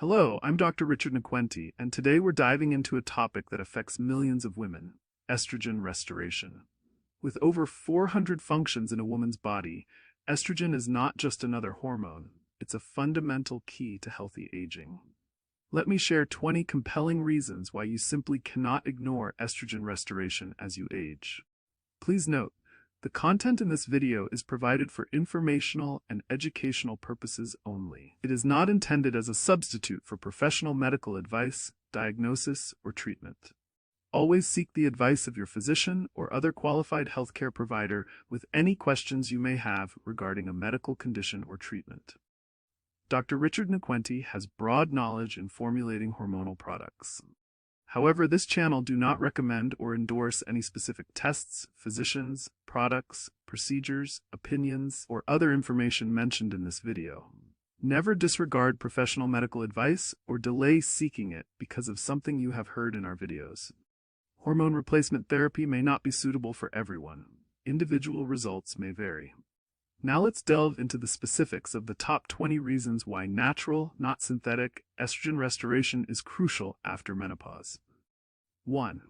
Hello, I'm Dr. Richard Naquenti, and today we're diving into a topic that affects millions of women: estrogen restoration. With over 400 functions in a woman's body, estrogen is not just another hormone, it's a fundamental key to healthy aging. Let me share 20 compelling reasons why you simply cannot ignore estrogen restoration as you age. Please note, the content in this video is provided for informational and educational purposes only. It is not intended as a substitute for professional medical advice, diagnosis, or treatment. Always seek the advice of your physician or other qualified healthcare provider with any questions you may have regarding a medical condition or treatment. Dr. Richard Naquenti has broad knowledge in formulating hormonal products. However, this channel do not recommend or endorse any specific tests, physicians, products, procedures, opinions, or other information mentioned in this video. Never disregard professional medical advice or delay seeking it because of something you have heard in our videos. Hormone replacement therapy may not be suitable for everyone. Individual results may vary. Now let's delve into the specifics of the top 20 reasons why natural, not synthetic, estrogen restoration is crucial after menopause. 1.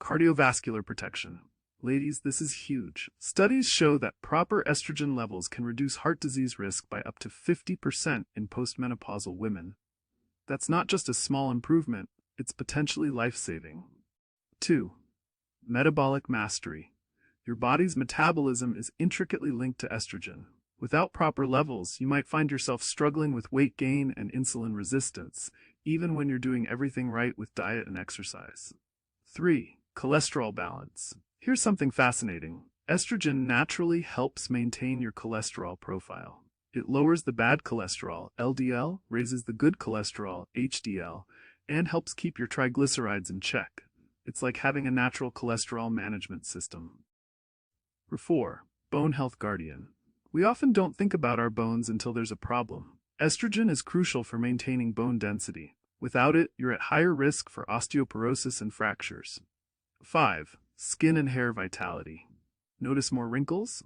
Cardiovascular protection. Ladies, this is huge. Studies show that proper estrogen levels can reduce heart disease risk by up to 50% in postmenopausal women. That's not just a small improvement, it's potentially life-saving. 2. Metabolic mastery. Your body's metabolism is intricately linked to estrogen. Without proper levels, you might find yourself struggling with weight gain and insulin resistance, even when you're doing everything right with diet and exercise. 3. Cholesterol balance. Here's something fascinating. Estrogen naturally helps maintain your cholesterol profile. It lowers the bad cholesterol, LDL, raises the good cholesterol, HDL, and helps keep your triglycerides in check. It's like having a natural cholesterol management system. 4. Bone health guardian. We often don't think about our bones until there's a problem. Estrogen is crucial for maintaining bone density. Without it, you're at higher risk for osteoporosis and fractures. 5. Skin and hair vitality. Notice more wrinkles?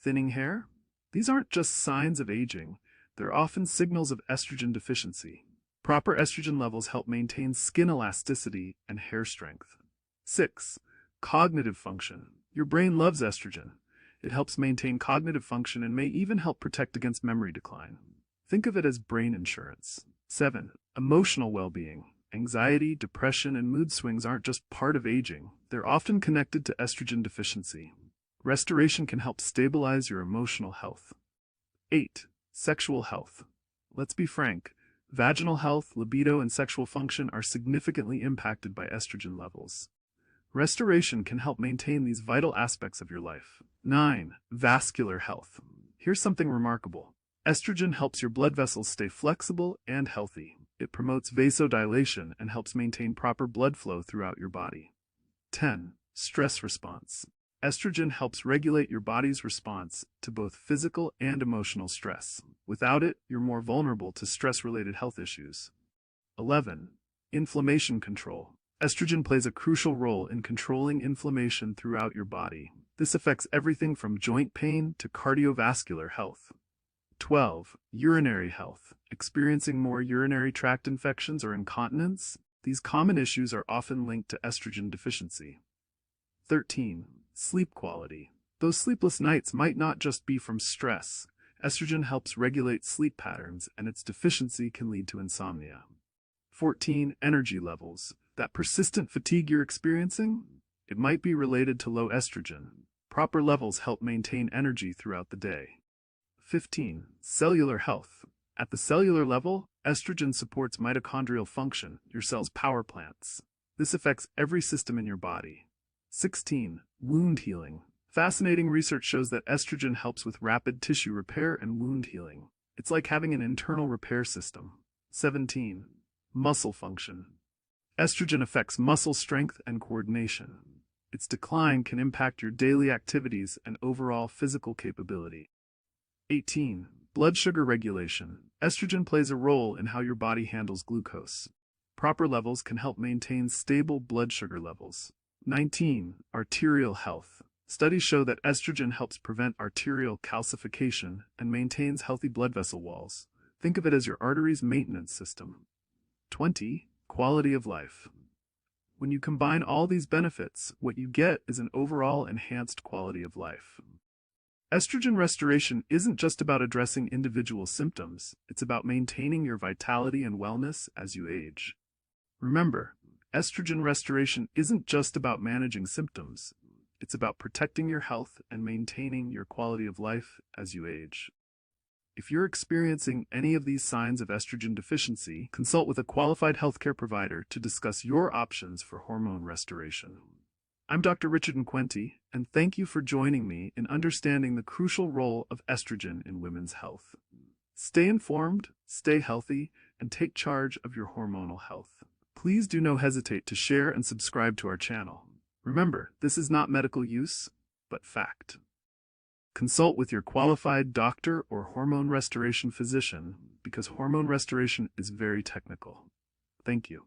Thinning hair? These aren't just signs of aging, they're often signals of estrogen deficiency. Proper estrogen levels help maintain skin elasticity and hair strength. 6. Cognitive function. Your brain loves estrogen. It helps maintain cognitive function and may even help protect against memory decline. Think of it as brain insurance. 7. Emotional well-being. Anxiety, depression, and mood swings aren't just part of aging. They're often connected to estrogen deficiency. Restoration can help stabilize your emotional health. 8. Sexual health. Let's be frank. Vaginal health, libido, and sexual function are significantly impacted by estrogen levels. Restoration can help maintain these vital aspects of your life. 9. Vascular health. Here's something remarkable. Estrogen helps your blood vessels stay flexible and healthy. It promotes vasodilation and helps maintain proper blood flow throughout your body. 10. Stress response. Estrogen helps regulate your body's response to both physical and emotional stress. Without it, you're more vulnerable to stress-related health issues. 11. Inflammation control. Estrogen plays a crucial role in controlling inflammation throughout your body. This affects everything from joint pain to cardiovascular health. 12. Urinary health. Experiencing more urinary tract infections or incontinence? These common issues are often linked to estrogen deficiency. 13. Sleep quality. Those sleepless nights might not just be from stress. Estrogen helps regulate sleep patterns, and its deficiency can lead to insomnia. 14. Energy levels. That persistent fatigue you're experiencing? It might be related to low estrogen. Proper levels help maintain energy throughout the day. 15. Cellular health. At the cellular level, estrogen supports mitochondrial function, your cell's power plants. This affects every system in your body. 16. Wound healing. Fascinating research shows that estrogen helps with rapid tissue repair and wound healing. It's like having an internal repair system. 17. Muscle function. Estrogen affects muscle strength and coordination. Its decline can impact your daily activities and overall physical capability. 18. Blood sugar regulation. Estrogen plays a role in how your body handles glucose. Proper levels can help maintain stable blood sugar levels. 19. Arterial health. Studies show that estrogen helps prevent arterial calcification and maintains healthy blood vessel walls. Think of it as your artery's maintenance system. 20. Quality of life. When you combine all these benefits, what you get is an overall enhanced quality of life. Estrogen restoration isn't just about addressing individual symptoms, it's about maintaining your vitality and wellness as you age. Remember, estrogen restoration isn't just about managing symptoms, it's about protecting your health and maintaining your quality of life as you age. If you're experiencing any of these signs of estrogen deficiency, consult with a qualified healthcare provider to discuss your options for hormone restoration. I'm Dr. Richard Naquenti, and thank you for joining me in understanding the crucial role of estrogen in women's health. Stay informed, stay healthy, and take charge of your hormonal health. Please do not hesitate to share and subscribe to our channel. Remember, this is not medical use, but fact. Consult with your qualified doctor or hormone restoration physician because hormone restoration is very technical. Thank you.